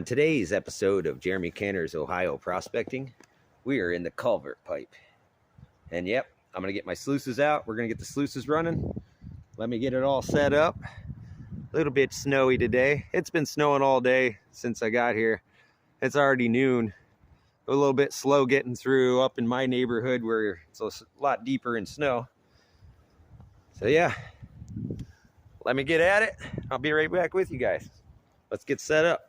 today's episode of Jeremy Cantor's Ohio Prospecting, we are in the Culvert pipe. And yep, I'm going to get my sluices out. We're going to get the sluices running. Let me get it all set up. A little bit snowy today. It's been snowing all day since I got here. It's already noon. A little bit slow getting through up in my neighborhood where it's a lot deeper in snow. So yeah, let me get at it. I'll be right back with you guys. Let's get set up.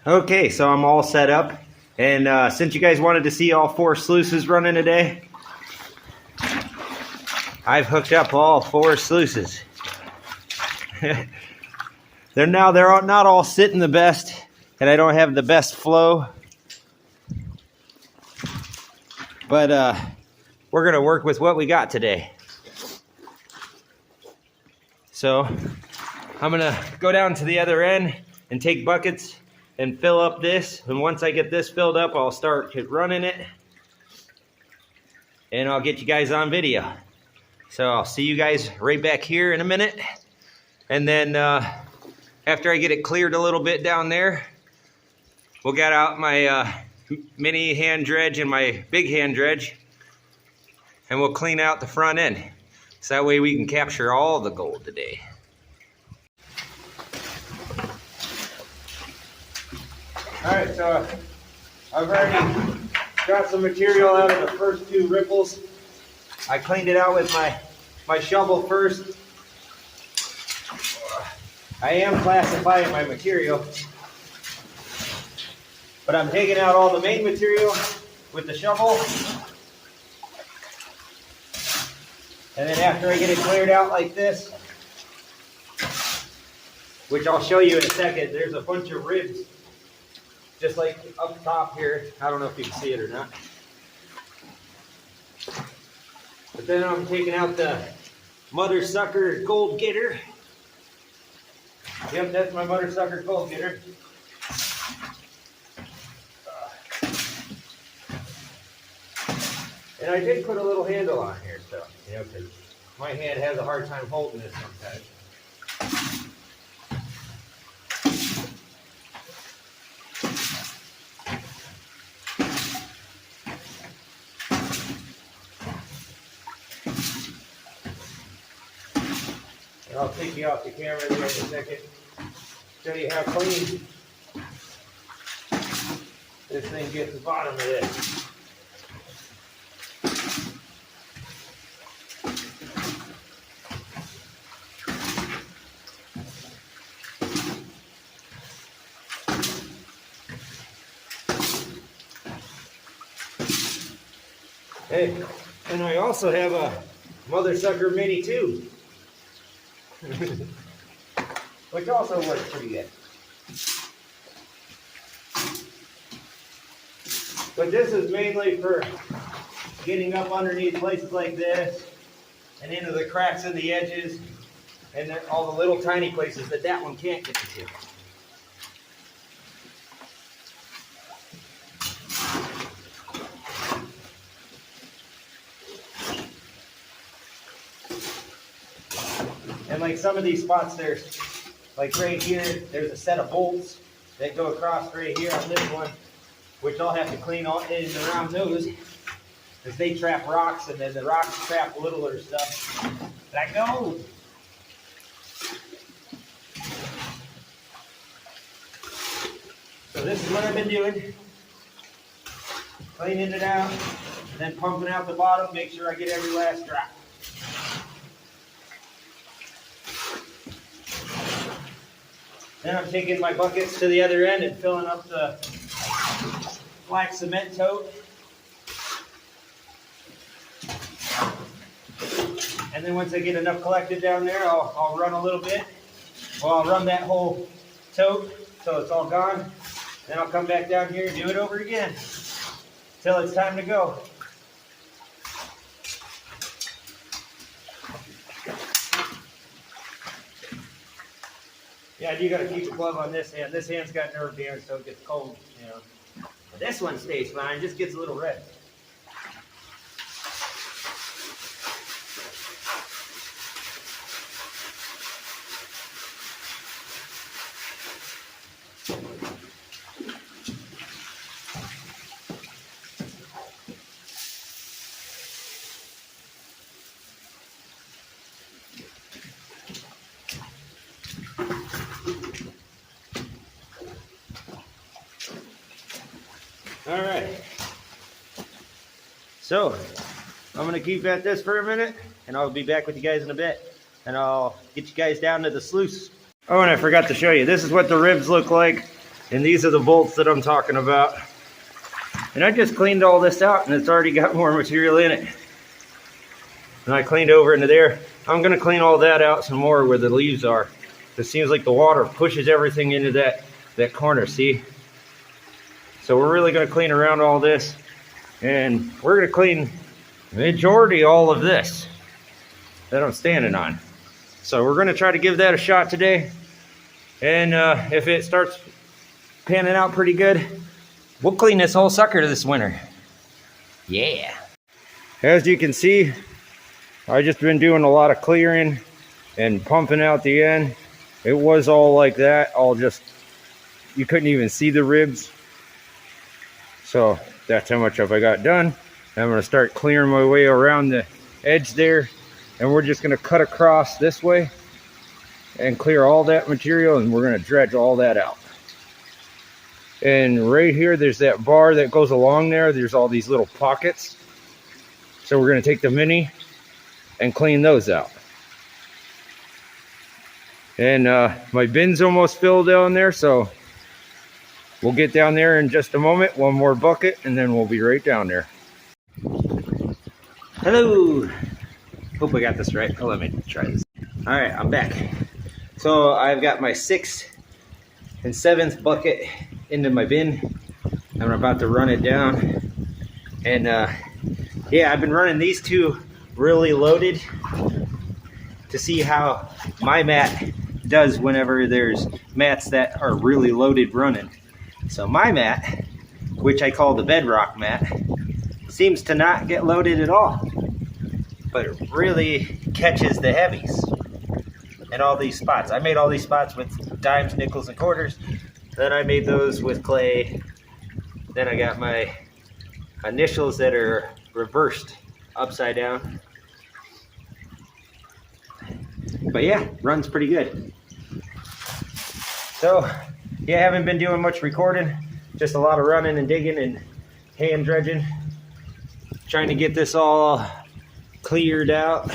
Okay, so I'm all set up, and since you guys wanted to see all 4 sluices running today, I've hooked up all 4 sluices. they're not all sitting the best, and I don't have the best flow, but we're gonna work with what we got today. So I'm gonna go down to the other end and take buckets and fill up this, and once I get this filled up, I'll start running it, and I'll get you guys on video. So I'll see you guys right back here in a minute, and then after I get it cleared a little bit down there, we'll get out my mini hand dredge and my big hand dredge, and we'll clean out the front end, so that way we can capture all the gold today. Alright, so I've already got some material out of the first 2 ripples. I cleaned it out with my shovel first. I am classifying my material, but I'm taking out all the main material with the shovel. And then after I get it cleared out like this, which I'll show you in a second, there's a bunch of ribs just like up top here. I don't know if you can see it or not. But then I'm taking out the mother sucker gold getter. Yep, that's my mother sucker gold getter. And I did put a little handle on here, so, you know, because my hand has a hard time holding this sometimes. And I'll take you off the camera there in a second, show you how clean this thing gets the bottom of this. Hey, and I also have a mother sucker mini too. Which also works pretty good. But this is mainly for getting up underneath places like this and into the cracks in the edges and then all the little tiny places that one can't get into. And like some of these spots, there's like right here, there's a set of bolts that go across right here on this one, which I'll have to clean all in and around those because they trap rocks, and then the rocks trap littler stuff. That goes. So this is what I've been doing. Cleaning it out, and then pumping out the bottom, make sure I get every last drop. Then I'm taking my buckets to the other end and filling up the black cement tote. And then once I get enough collected down there, I'll run a little bit. Well, I'll run that whole tote so it's all gone. Then I'll come back down here and do it over again till it's time to go. Yeah, you gotta keep a glove on this hand. This hand's got nerve damage, so it gets cold, you know. But this one stays fine, just gets a little red. All right. So I'm gonna keep at this for a minute, and I'll be back with you guys in a bit, and I'll get you guys down to the sluice. Oh, and I forgot to show you. This is what the ribs look like, and these are the bolts that I'm talking about. And I just cleaned all this out, and it's already got more material in it. And I cleaned over into there. I'm gonna clean all that out some more where the leaves are. It seems like the water pushes everything into that corner, see? So we're really gonna clean around all this, and we're gonna clean majority all of this that I'm standing on. So we're gonna try to give that a shot today. And if it starts panning out pretty good, we'll clean this whole sucker this winter. Yeah. As you can see, I've just been doing a lot of clearing and pumping out the end. It was all like that, all just, you couldn't even see the ribs. So that's how much of I got done. I'm gonna start clearing my way around the edge there, and we're just gonna cut across this way and clear all that material, and we're gonna dredge all that out. And right here, there's that bar that goes along there. There's all these little pockets. So we're gonna take the mini and clean those out. And my bin's almost filled down there, so we'll get down there in just a moment. One more bucket, and then we'll be right down there. Hello. Hope I got this right. Oh, let me try this. All right, I'm back. So I've got my 6th and 7th bucket into my bin. I'm about to run it down. And yeah, I've been running these two really loaded to see how my mat does whenever there's mats that are really loaded running. So my mat, which I call the bedrock mat, seems to not get loaded at all, but it really catches the heavies in all these spots. I made all these spots with dimes, nickels, and quarters. Then I made those with clay. Then I got my initials that are reversed upside down. But yeah, runs pretty good. So yeah, I haven't been doing much recording, just a lot of running and digging and hand dredging, trying to get this all cleared out.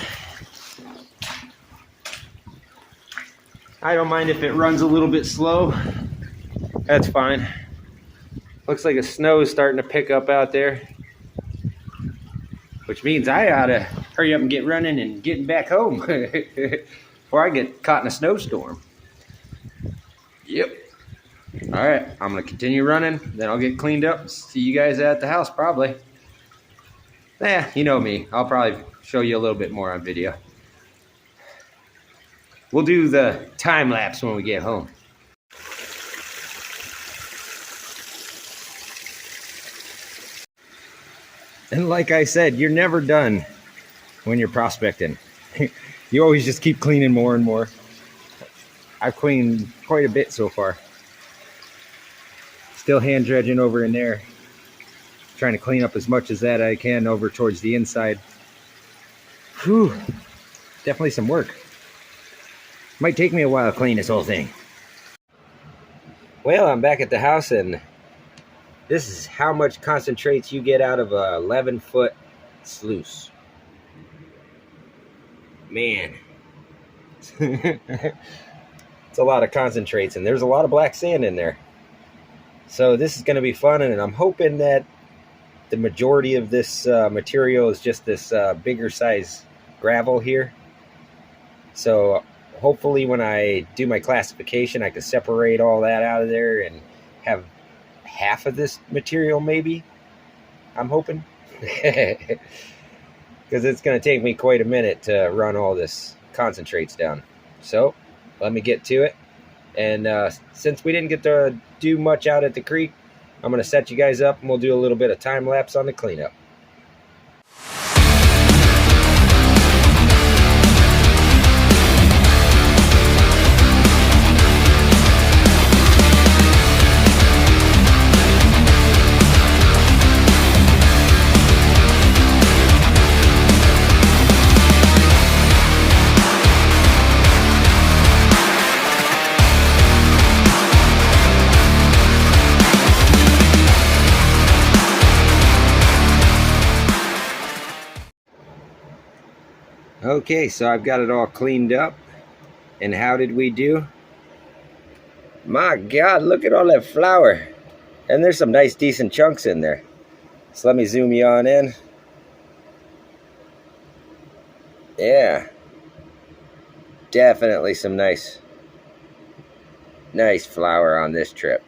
I don't mind if it runs a little bit slow. That's fine. Looks like the snow is starting to pick up out there, which means I ought to hurry up and get running and getting back home before I get caught in a snowstorm. Yep. All right, I'm gonna continue running, then I'll get cleaned up. See you guys at the house probably. You know me. I'll probably show you a little bit more on video. We'll do the time lapse when we get home. And like I said, you're never done when you're prospecting. You always just keep cleaning more and more. I've cleaned quite a bit so far. Still hand dredging over in there. Trying to clean up as much as that I can over towards the inside. Whew, definitely some work. Might take me a while to clean this whole thing. Well, I'm back at the house, and this is how much concentrates you get out of a 11-foot sluice. Man. It's a lot of concentrates, and there's a lot of black sand in there. So this is going to be fun, and I'm hoping that the majority of this material is just this bigger size gravel here. So hopefully when I do my classification, I can separate all that out of there and have half of this material maybe. I'm hoping. Because it's going to take me quite a minute to run all this concentrates down. So let me get to it. And since we didn't get to do much out at the creek, I'm going to set you guys up and we'll do a little bit of time lapse on the cleanup. Okay, so I've got it all cleaned up. And how did we do? My God, look at all that flour. And there's some nice decent chunks in there. So let me zoom you on in. Yeah. Definitely some nice flour on this trip.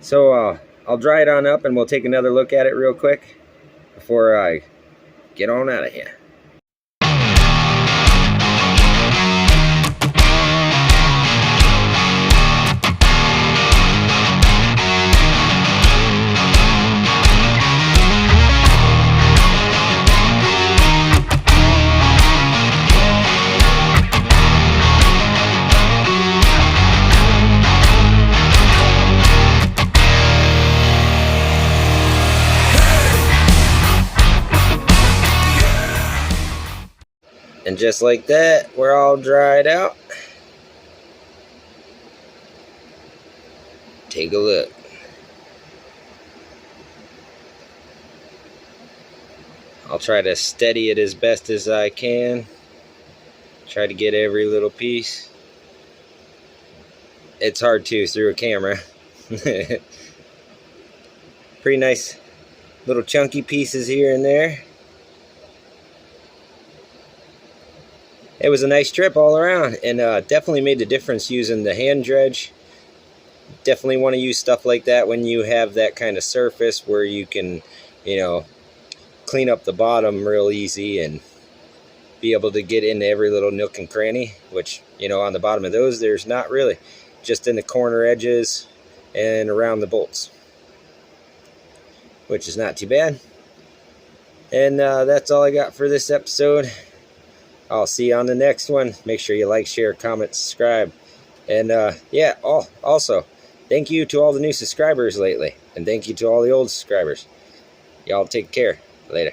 So I'll dry it on up and we'll take another look at it real quick before I get on out of here. And just like that, we're all dried out. Take a look. I'll try to steady it as best as I can. Try to get every little piece. It's hard to through a camera. Pretty nice little chunky pieces here and there. It was a nice trip all around, and definitely made the difference using the hand dredge. Definitely want to use stuff like that when you have that kind of surface where you can, you know, clean up the bottom real easy and be able to get into every little nook and cranny, which, you know, on the bottom of those, there's not really, just in the corner edges and around the bolts, which is not too bad. And that's all I got for this episode. I'll see you on the next one. Make sure you like, share, comment, subscribe. And yeah, also, thank you to all the new subscribers lately. And thank you to all the old subscribers. Y'all take care. Later.